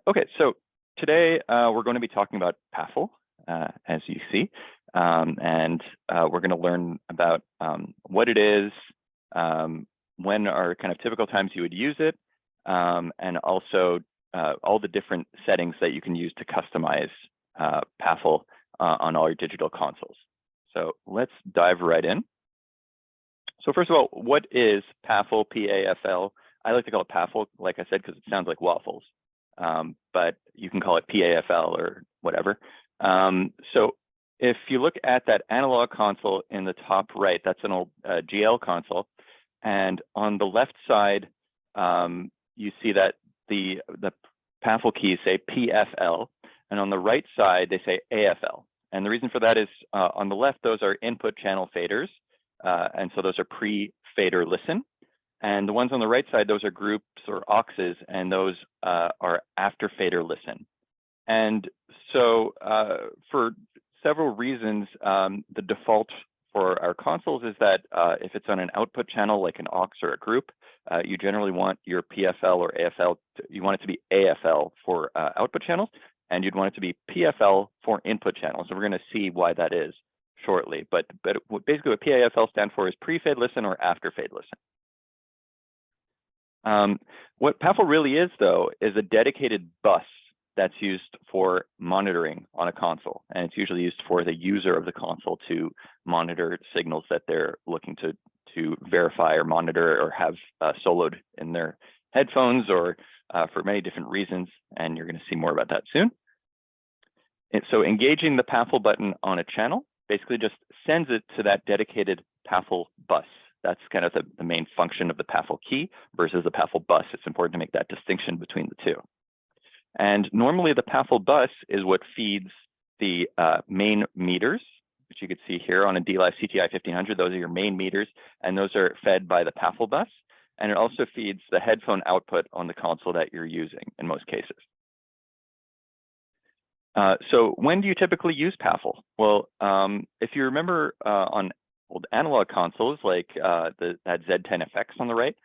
Okay, so today we're going to be talking about PAFL, as you see, and we're going to learn about what it is, when are kind of typical times you would use it, and also all the different settings that you can use to customize PAFL on all your digital consoles. So let's dive right in. So first of all, what is PAFL, P-A-F-L? I like to call it PAFL, like I said, because it sounds like waffles. But you can call it PAFL or whatever. So if you look at that analog console in the top right, that's an old GL console. And on the left side, you see that the PAFL keys say PFL. And on the right side, they say AFL. And the reason for that is on the left, those are input channel faders. And so those are pre-fader listen. And the ones on the right side, those are groups or auxes, and those are after fader listen. And so for several reasons, the default for our consoles is that if it's on an output channel like an aux or a group, you generally want your PFL or AFL, you want it to be AFL for output channels, and you'd want it to be PFL for input channels. So we're going to see why that is shortly. But basically what PAFL stands for is pre-fade listen or after fade listen. What PAFL really is, though, is a dedicated bus that's used for monitoring on a console. And it's usually used for the user of the console to monitor signals that they're looking to verify or monitor or have soloed in their headphones or for many different reasons. And you're going to see more about that soon. And so engaging the PAFL button on a channel basically just sends it to that dedicated PAFL bus. That's kind of the main function of the PAFL key versus the PAFL bus. It's important to make that distinction between the two. And normally the PAFL bus is what feeds the main meters, which you could see here on a D-Live CTI 1500. Those are your main meters, and those are fed by the PAFL bus. And it also feeds the headphone output on the console that you're using in most cases. So when do you typically use PAFL? Well, if you remember on old analog consoles like that Z10FX on the right,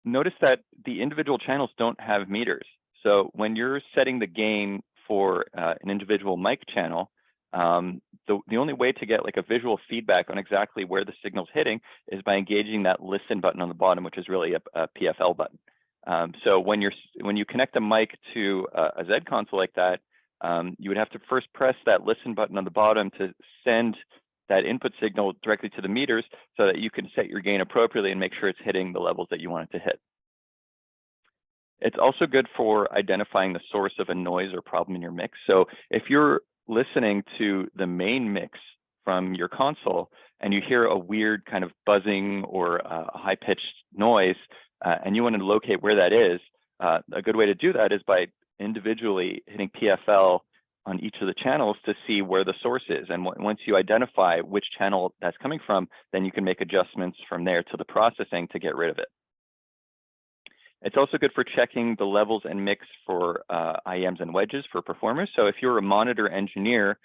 notice that the individual channels don't have meters. So when you're setting the gain for an individual mic channel, the only way to get like a visual feedback on exactly where the signal's hitting is by engaging that listen button on the bottom, which is really a PFL button. So when you connect a mic to a Z console like that, you would have to first press that listen button on the bottom to send that input signal directly to the meters so that you can set your gain appropriately and make sure it's hitting the levels that you want it to hit. It's also good for identifying the source of a noise or problem in your mix. So if you're listening to the main mix from your console and you hear a weird kind of buzzing or a high-pitched noise and you want to locate where that is, a good way to do that is by individually hitting PFL on each of the channels to see where the source is. And once you identify which channel that's coming from, then you can make adjustments from there to the processing to get rid of it. It's also good for checking the levels and mix for IEMs and wedges for performers. So if you're a monitor engineer,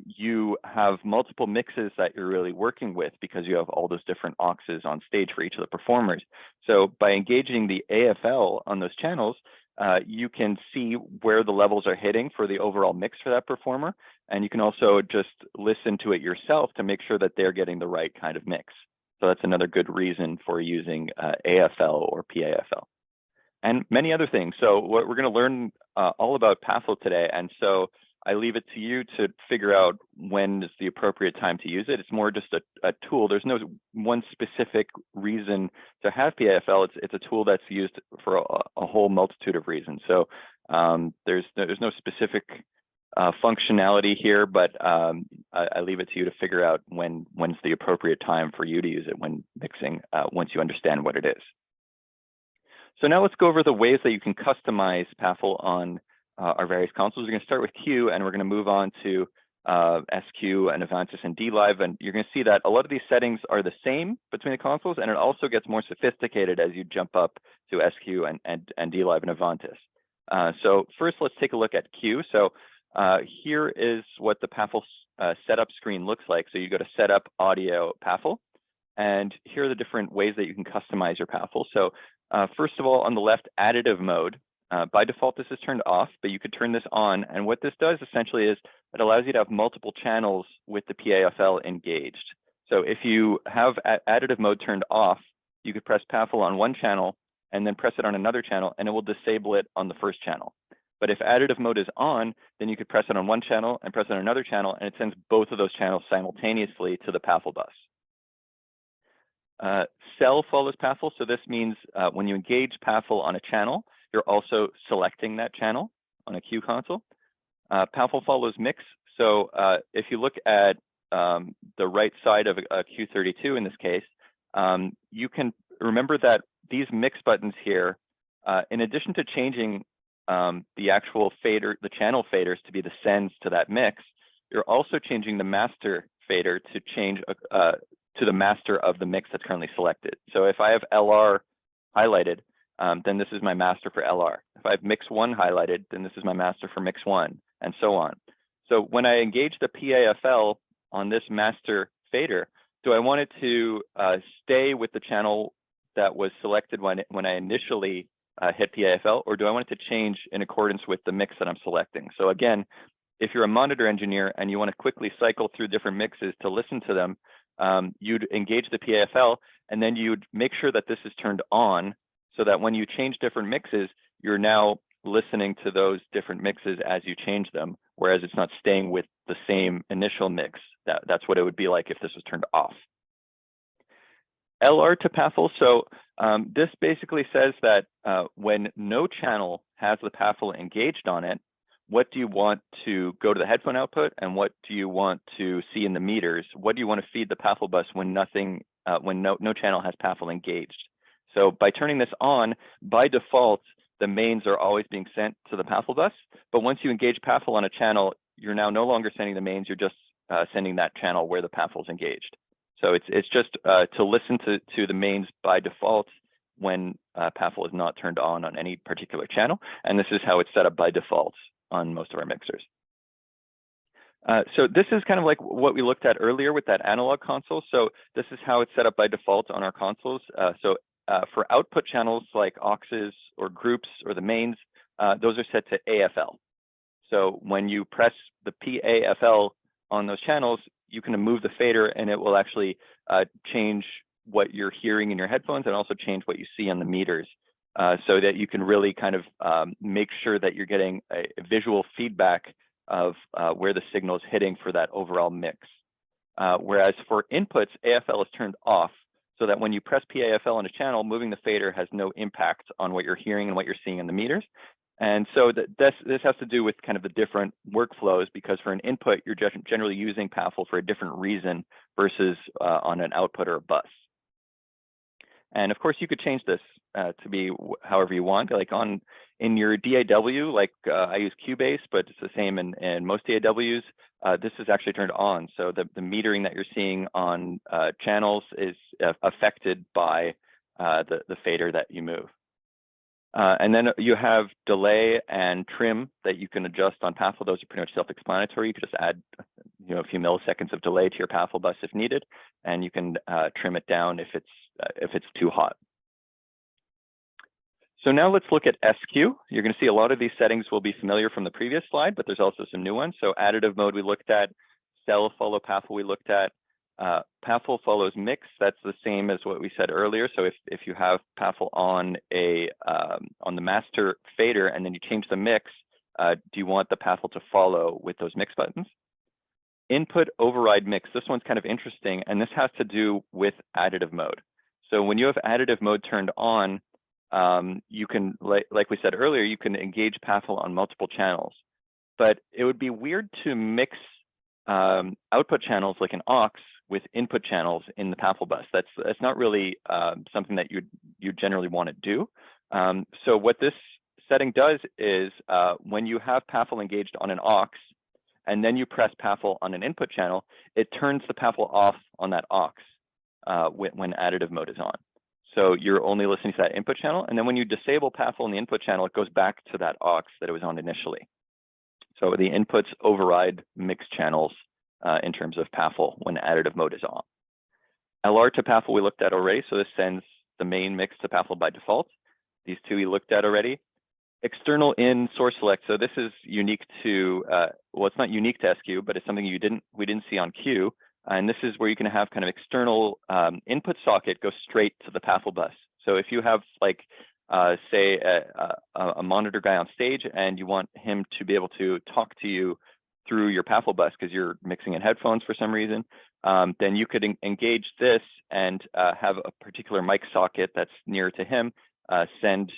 you have multiple mixes that you're really working with because you have all those different auxes on stage for each of the performers. So by engaging the AFL on those channels, you can see where the levels are hitting for the overall mix for that performer. And you can also just listen to it yourself to make sure that they're getting the right kind of mix. So that's another good reason for using AFL or PAFL. And many other things. So what we're going to learn all about PAFL today. And so I leave it to you to figure out when is the appropriate time to use it. It's more just a tool. There's no one specific reason to have PAFL. It's a tool that's used for a whole multitude of reasons. So there's no specific functionality here, but I leave it to you to figure out when's the appropriate time for you to use it when mixing, once you understand what it is. So now let's go over the ways that you can customize PAFL on our various consoles. We're going to start with Q, and we're going to move on to SQ and Avantis and D-Live. And you're going to see that a lot of these settings are the same between the consoles, and it also gets more sophisticated as you jump up to SQ and D-Live and Avantis. So first, let's take a look at Q. So here is what the PAFL setup screen looks like. So you go to Setup Audio PAFL, and here are the different ways that you can customize your PAFL. So first of all, on the left, additive mode. By default, this is turned off, but you could turn this on. And what this does essentially is it allows you to have multiple channels with the PAFL engaged. So if you have additive mode turned off, you could press PAFL on one channel and then press it on another channel, and it will disable it on the first channel. But if additive mode is on, then you could press it on one channel and press it on another channel, and it sends both of those channels simultaneously to the PAFL bus. Cell follows PAFL, so this means when you engage PAFL on a channel, you're also selecting that channel on a Q console. PAFL follows mix, so if you look at the right side of a Q32 in this case, you can remember that these mix buttons here, in addition to changing the actual fader, the channel faders to be the sends to that mix, you're also changing the master fader to change to the master of the mix that's currently selected. So if I have LR highlighted, then this is my master for LR. If I have mix 1 highlighted, then this is my master for mix 1, and so on. So when I engage the PAFL on this master fader, do I want it to stay with the channel that was selected when I initially hit PAFL, or do I want it to change in accordance with the mix that I'm selecting? So again, if you're a monitor engineer and you want to quickly cycle through different mixes to listen to them, you'd engage the PAFL, and then you'd make sure that this is turned on so that when you change different mixes, you're now listening to those different mixes as you change them, whereas it's not staying with the same initial mix. That's what it would be like if this was turned off. LR to PAFL, so this basically says that when no channel has the PAFL engaged on it, what do you want to go to the headphone output, and what do you want to see in the meters? What do you want to feed the PAFL bus when nothing, when no channel has PAFL engaged? So by turning this on, by default, the mains are always being sent to the PAFL bus. But once you engage PAFL on a channel, you're now no longer sending the mains, you're just sending that channel where the PAFL is engaged. So it's just to listen to the mains by default when PAFL is not turned on any particular channel. And this is how it's set up by default on most of our mixers. So this is kind of like what we looked at earlier with that analog console. So this is how it's set up by default on our consoles. For output channels like auxes or groups or the mains, those are set to AFL. So when you press the PAFL on those channels, you can move the fader and it will actually change what you're hearing in your headphones and also change what you see on the meters, so that you can really kind of make sure that you're getting a visual feedback of where the signal is hitting for that overall mix. Whereas for inputs, AFL is turned off, so that when you press PAFL on a channel, moving the fader has no impact on what you're hearing and what you're seeing in the meters. And so this has to do with kind of the different workflows, because for an input, you're just generally using PAFL for a different reason versus on an output or a bus. And of course, you could change this to be however you want. Like in your DAW, like I use Cubase, but it's the same in most DAWs. This is actually turned on. So the metering that you're seeing on channels is affected by the fader that you move. And then you have delay and trim that you can adjust on PAFL. Those are pretty much self-explanatory. You can just add a few milliseconds of delay to your PAFL bus if needed, and you can trim it down if it's too hot. So now let's look at SQ. You're going to see a lot of these settings will be familiar from the previous slide, but there's also some new ones. So additive mode we looked at, cell follow PAFL we looked at, PAFL follows mix. That's the same as what we said earlier. So if you have PAFL on the master fader and then you change the mix, do you want the PAFL to follow with those mix buttons? Input override mix. This one's kind of interesting, and this has to do with additive mode. So when you have additive mode turned on, you can, like we said earlier, you can engage PAFL on multiple channels. But it would be weird to mix output channels like an aux with input channels in the PAFL bus. That's not really something that you generally want to do. So what this setting does is when you have PAFL engaged on an aux and then you press PAFL on an input channel, it turns the PAFL off on that aux when additive mode is on. So you're only listening to that input channel, and then when you disable PAFL in the input channel, it goes back to that aux that it was on initially. So the inputs override mix channels in terms of PAFL when additive mode is on. LR to PAFL we looked at already, so this sends the main mix to PAFL by default. These two we looked at already. External in source select. So this is unique to, well, it's not unique to SQ, but it's something we didn't see on Q. And this is where you can have kind of external input socket go straight to the PAFL bus. So if you have like, say a monitor guy on stage and you want him to be able to talk to you through your PAFL bus because you're mixing in headphones for some reason, then you could engage this and have a particular mic socket that's near to him send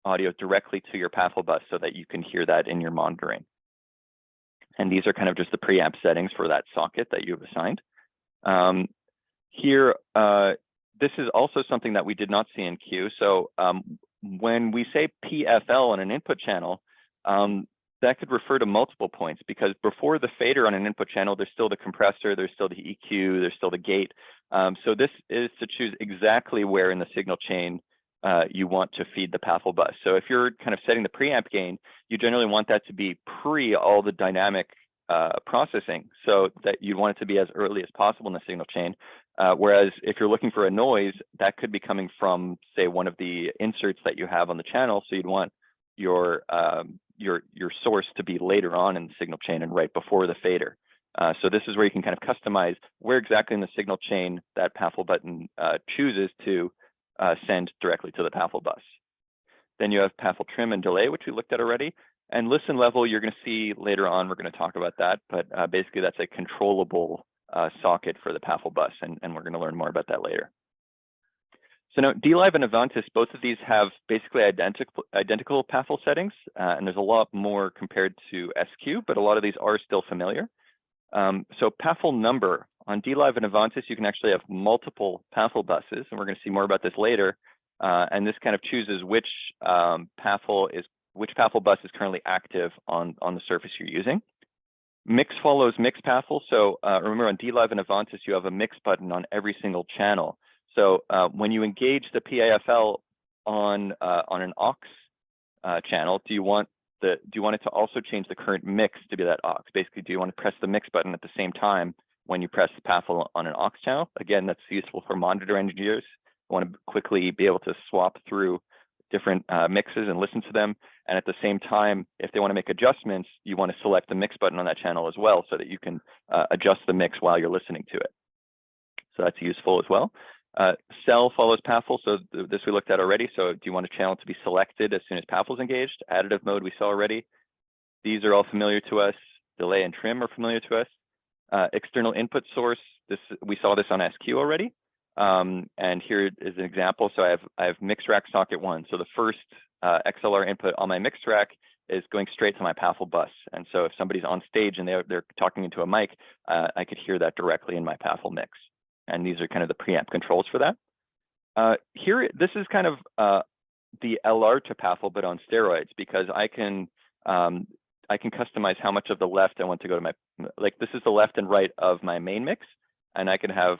audio directly to your PAFL bus so that you can hear that in your monitoring. And these are kind of just the preamp settings for that socket that you have assigned. Here, this is also something that we did not see in Q. So when we say PFL on an input channel, that could refer to multiple points, because before the fader on an input channel, there's still the compressor, there's still the EQ, there's still the gate. So this is to choose exactly where in the signal chain you want to feed the PAFL bus. So if you're kind of setting the preamp gain, you generally want that to be pre all the dynamic processing, so that you want it to be as early as possible in the signal chain. Whereas if you're looking for a noise, that could be coming from, say, one of the inserts that you have on the channel. So you'd want your source to be later on in the signal chain and right before the fader. So this is where you can kind of customize where exactly in the signal chain that PAFL button chooses to send directly to the PAFL bus. Then you have PAFL trim and delay, which we looked at already. And listen level, you're going to see later on, we're going to talk about that. But basically, that's a controllable socket for the PAFL bus, and we're going to learn more about that later. So now, DLive and Avantis, both of these have basically identical PAFL settings, and there's a lot more compared to SQ, but a lot of these are still familiar. So PAFL number, on DLive and Avantis, you can actually have multiple PAFL buses, and we're going to see more about this later. And this kind of chooses which PAFL bus is currently active on the surface you're using. Mix follows mix PAFL. So remember, on DLive and Avantis, you have a mix button on every single channel. So when you engage the PAFL on an aux channel, do you want it to also change the current mix to be that aux? Basically, do you want to press the mix button at the same time when you press the PAFL on an aux channel? Again, that's useful for monitor engineers who want to quickly be able to swap through different mixes and listen to them. And at the same time, if they want to make adjustments, you want to select the mix button on that channel as well, so that you can adjust the mix while you're listening to it. So that's useful as well. Cell follows PAFL, so this we looked at already. So do you want a channel to be selected as soon as PAFL is engaged? Additive mode we saw already. These are all familiar to us. Delay and trim are familiar to us. External input source, we saw this on SQ already. And here is an example. So I have mix rack socket 1. So the first XLR input on my mix rack is going straight to my PAFL bus. And so if somebody's on stage and they're talking into a mic, I could hear that directly in my PAFL mix. And these are kind of the preamp controls for that. Here, this is kind of the LR to PAFL, but on steroids, because I can customize how much of the left I want to go to my, like this is the left and right of my main mix. And I can have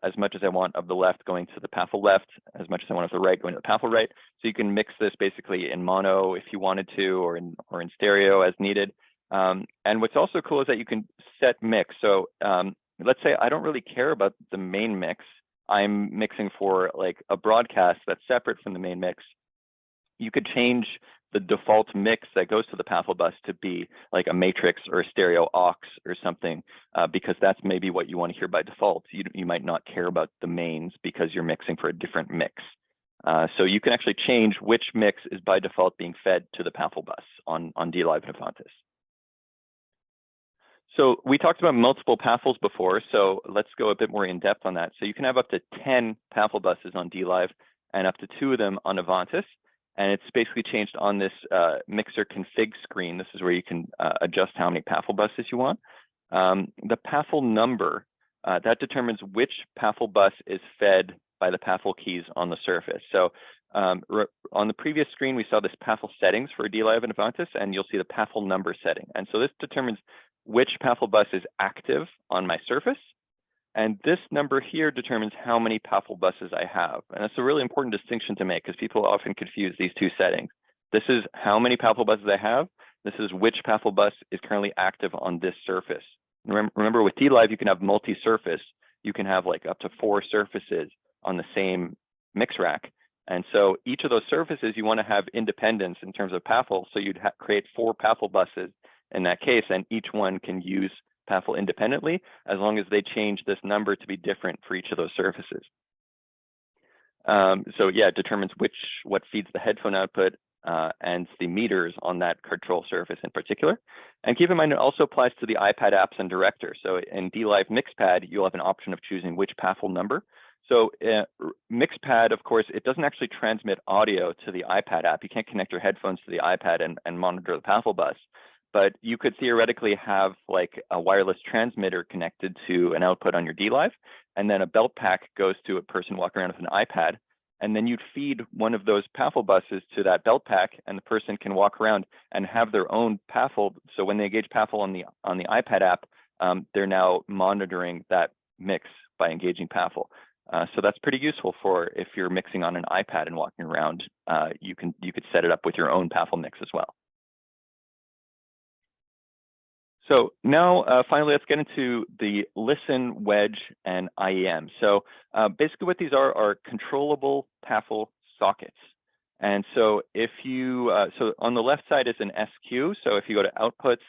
as much as I want of the left going to the PAFL left, as much as I want of the right going to the PAFL right. So you can mix this basically in mono if you wanted to, or in stereo as needed. And what's also cool is that you can set mix. So let's say I don't really care about the main mix. I'm mixing for like a broadcast that's separate from the main mix. You could change the default mix that goes to the PAFL bus to be like a matrix or a stereo aux or something, because that's maybe what you want to hear by default. You might not care about the mains because you're mixing for a different mix. So you can actually change which mix is by default being fed to the PAFL bus on DLive and Avantis. So we talked about multiple PAFLs before, so let's go a bit more in depth on that. So you can have up to 10 PAFL buses on DLive and up to 2 of them on Avantis. And it's basically changed on this mixer config screen. This is where you can adjust how many PAFL buses you want. The PAFL number, that determines which PAFL bus is fed by the PAFL keys on the surface. So on the previous screen, we saw this PAFL settings for DLive and Avantis, and you'll see the PAFL number setting. And so this determines which PAFL bus is active on my surface. And this number here determines how many PAFL buses I have. And that's a really important distinction to make, because people often confuse these two settings. This is how many PAFL buses I have. This is which PAFL bus is currently active on this surface. Remember, with DLive, you can have multi-surface. You can have like up to 4 surfaces on the same mix rack. And so each of those surfaces, you want to have independence in terms of PAFL. So you'd create 4 PAFL buses in that case, and each one can use PAFL independently as long as they change this number to be different for each of those surfaces. So yeah, it determines what feeds the headphone output and the meters on that control surface in particular. And keep in mind, it also applies to the iPad apps and director. So in DLive Mixpad, you'll have an option of choosing which PAFL number. So Mixpad, of course, it doesn't actually transmit audio to the iPad app. You can't connect your headphones to the iPad and monitor the PAFL bus. But you could theoretically have like a wireless transmitter connected to an output on your DLive, and then a belt pack goes to a person walking around with an iPad, and then you'd feed one of those PAFL buses to that belt pack, and the person can walk around and have their own PAFL. So when they engage PAFL on the iPad app, they're now monitoring that mix by engaging PAFL. So that's pretty useful for if you're mixing on an iPad and walking around. You could set it up with your own PAFL mix as well. So now, finally, let's get into the listen, wedge, and IEM. So basically what these are controllable PAFL sockets. And so if you, so on the left side is an SQ. So if you go to outputs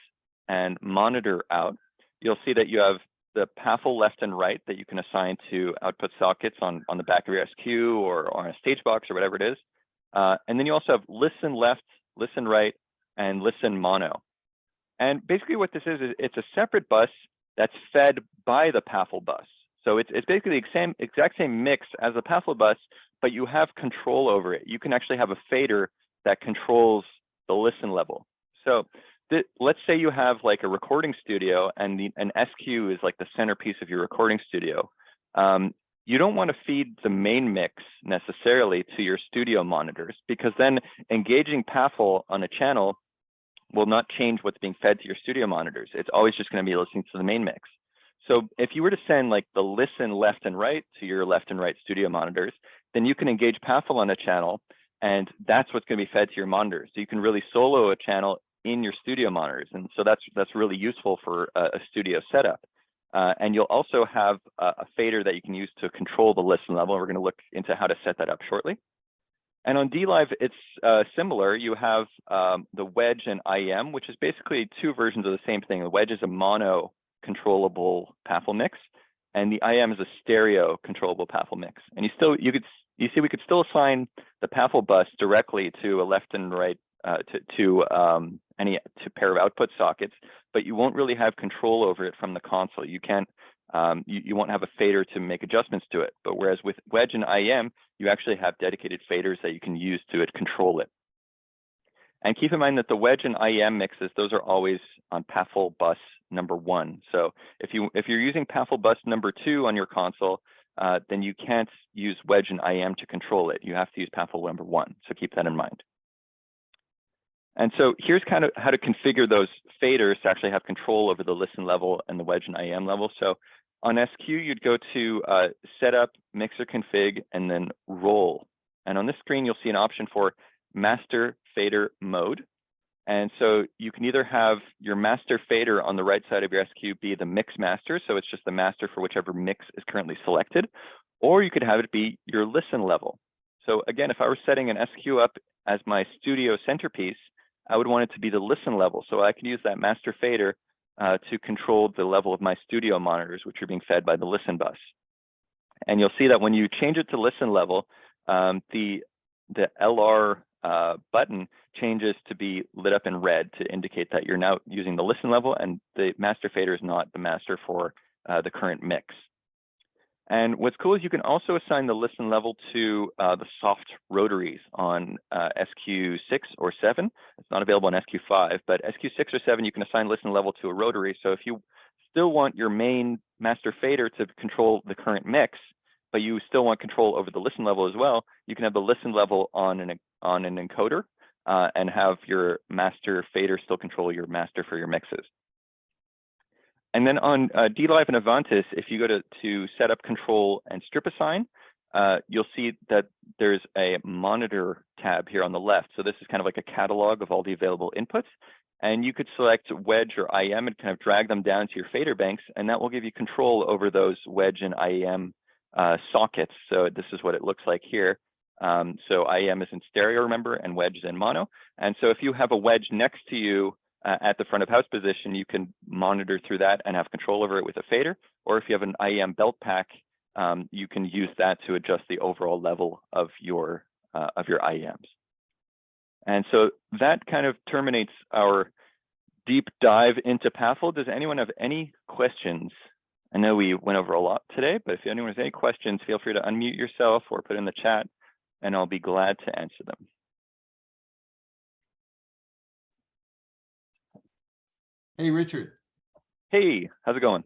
and monitor out, you'll see that you have the PAFL left and right that you can assign to output sockets on the back of your SQ or on a stage box or whatever it is. And then you also have listen left, listen right, and listen mono. And basically what this is it's a separate bus that's fed by the PAFL bus. So it's basically the exact same mix as the PAFL bus, but you have control over it. You can actually have a fader that controls the listen level. So let's say you have like a recording studio and an SQ is like the centerpiece of your recording studio. You don't want to feed the main mix necessarily to your studio monitors, because then engaging PAFL on a channel will not change what's being fed to your studio monitors. It's always just going to be listening to the main mix. So if you were to send like the listen left and right to your left and right studio monitors, then you can engage PAFL on a channel, and that's what's going to be fed to your monitors. So you can really solo a channel in your studio monitors. And so that's really useful for a studio setup. And you'll also have a fader that you can use to control the listen level. We're going to look into how to set that up shortly. And on DLive, it's similar. You have the wedge and IEM, which is basically 2 versions of the same thing. The wedge is a mono controllable PAFL mix, and the IEM is a stereo controllable PAFL mix. And you see we could still assign the PAFL bus directly to a left and right to pair of output sockets, but you won't really have control over it from the console. You can't. You won't have a fader to make adjustments to it. But whereas with wedge and IEM, you actually have dedicated faders that you can use to control it. And keep in mind that the wedge and IEM mixes, those are always on PAFL bus number 1. So if you're using PAFL bus number 2 on your console, then you can't use wedge and IEM to control it. You have to use PAFL number 1. So keep that in mind. And so here's kind of how to configure those faders to actually have control over the listen level and the wedge and IEM level. So on SQ, you'd go to Setup, Mixer Config, and then Roll. And on this screen, you'll see an option for Master Fader Mode. And so you can either have your master fader on the right side of your SQ be the mix master, so it's just the master for whichever mix is currently selected, or you could have it be your listen level. So again, if I were setting an SQ up as my studio centerpiece, I would want it to be the listen level. So I can use that master fader to control the level of my studio monitors, which are being fed by the listen bus. And you'll see that when you change it to listen level, the LR button changes to be lit up in red to indicate that you're now using the listen level, and the master fader is not the master for the current mix. And what's cool is you can also assign the listen level to the soft rotaries on SQ6 or 7. It's not available on SQ5, but SQ6 or 7, you can assign listen level to a rotary. So if you still want your main master fader to control the current mix, but you still want control over the listen level as well, you can have the listen level on an encoder and have your master fader still control your master for your mixes. And then on DLive and Avantis, if you go to Setup, Control, and Strip Assign, you'll see that there's a monitor tab here on the left. So this is kind of like a catalog of all the available inputs. And you could select wedge or IEM and kind of drag them down to your fader banks, and that will give you control over those wedge and IEM sockets. So this is what it looks like here. So IEM is in stereo, remember, and wedge is in mono. And so if you have a wedge next to you at the front of house position, you can monitor through that and have control over it with a fader. Or if you have an IEM belt pack, you can use that to adjust the overall level of your IEMs. And so that kind of terminates our deep dive into PAFL. Does anyone have any questions? I know we went over a lot today, but if anyone has any questions, feel free to unmute yourself or put in the chat, and I'll be glad to answer them. Hey, Richard. Hey, how's it going?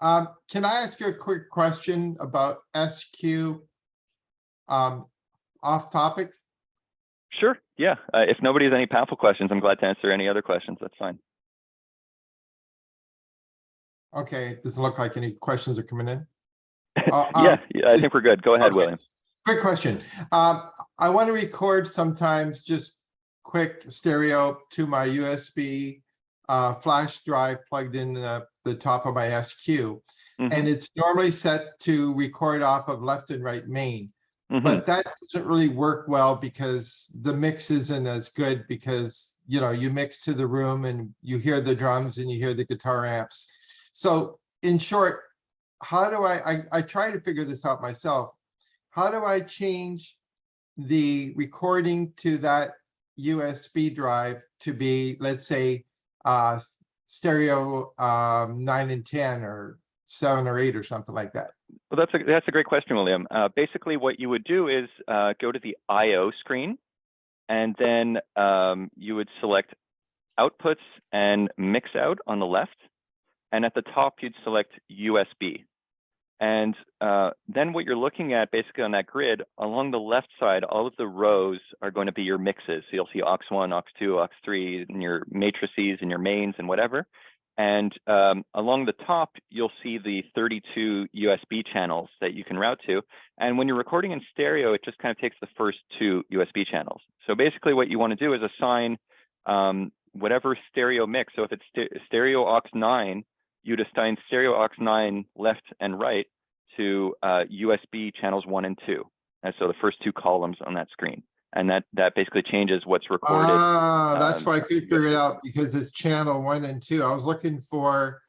Can I ask you a quick question about SQ off topic? Sure, yeah. If nobody has any PAFL questions, I'm glad to answer any other questions. That's fine. Okay, it doesn't look like any questions are coming in. Yeah, I think we're good. Go ahead, okay. William. Quick question. I want to record sometimes just quick stereo to my USB flash drive plugged in the top of my SQ. And it's normally set to record off of left and right main. But that doesn't really work well because the mix isn't as good because, you know, you mix to the room and you hear the drums and you hear the guitar amps. So in short, how do I try to figure this out myself. How do I change the recording to that USB drive to be, let's say, stereo 9 and 10 or 7 or 8 or something like that? Well, that's a great question, William. Basically, what you would do is go to the I/O screen, and then you would select outputs and mix out on the left, and at the top you'd select USB. And then what you're looking at basically on that grid, along the left side, all of the rows are going to be your mixes. So you'll see aux1, aux2, aux3, and your matrices and your mains and whatever. And along the top, you'll see the 32 USB channels that you can route to. And when you're recording in stereo, it just kind of takes the first 2 USB channels. So basically what you want to do is assign whatever stereo mix. So if it's stereo aux9, you'd assign stereo aux9 left and right to USB channels 1 and 2. And so the first 2 columns on that screen. And that basically changes what's recorded. Ah, that's why I couldn't figure it out, because it's channel 1 and 2. I was looking for,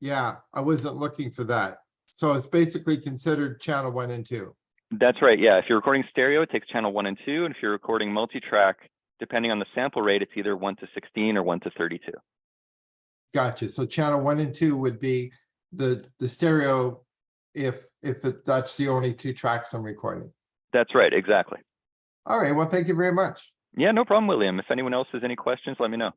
yeah, I wasn't looking for that. So it's basically considered channel 1 and 2. That's right, yeah. If you're recording stereo, it takes channel 1 and 2. And if you're recording multi-track, depending on the sample rate, it's either 1 to 16 or 1 to 32. Gotcha. So channel 1 and 2 would be the stereo if that's the only 2 tracks I'm recording. That's right, exactly. All right, well, thank you very much. Yeah, no problem, William. If anyone else has any questions, let me know.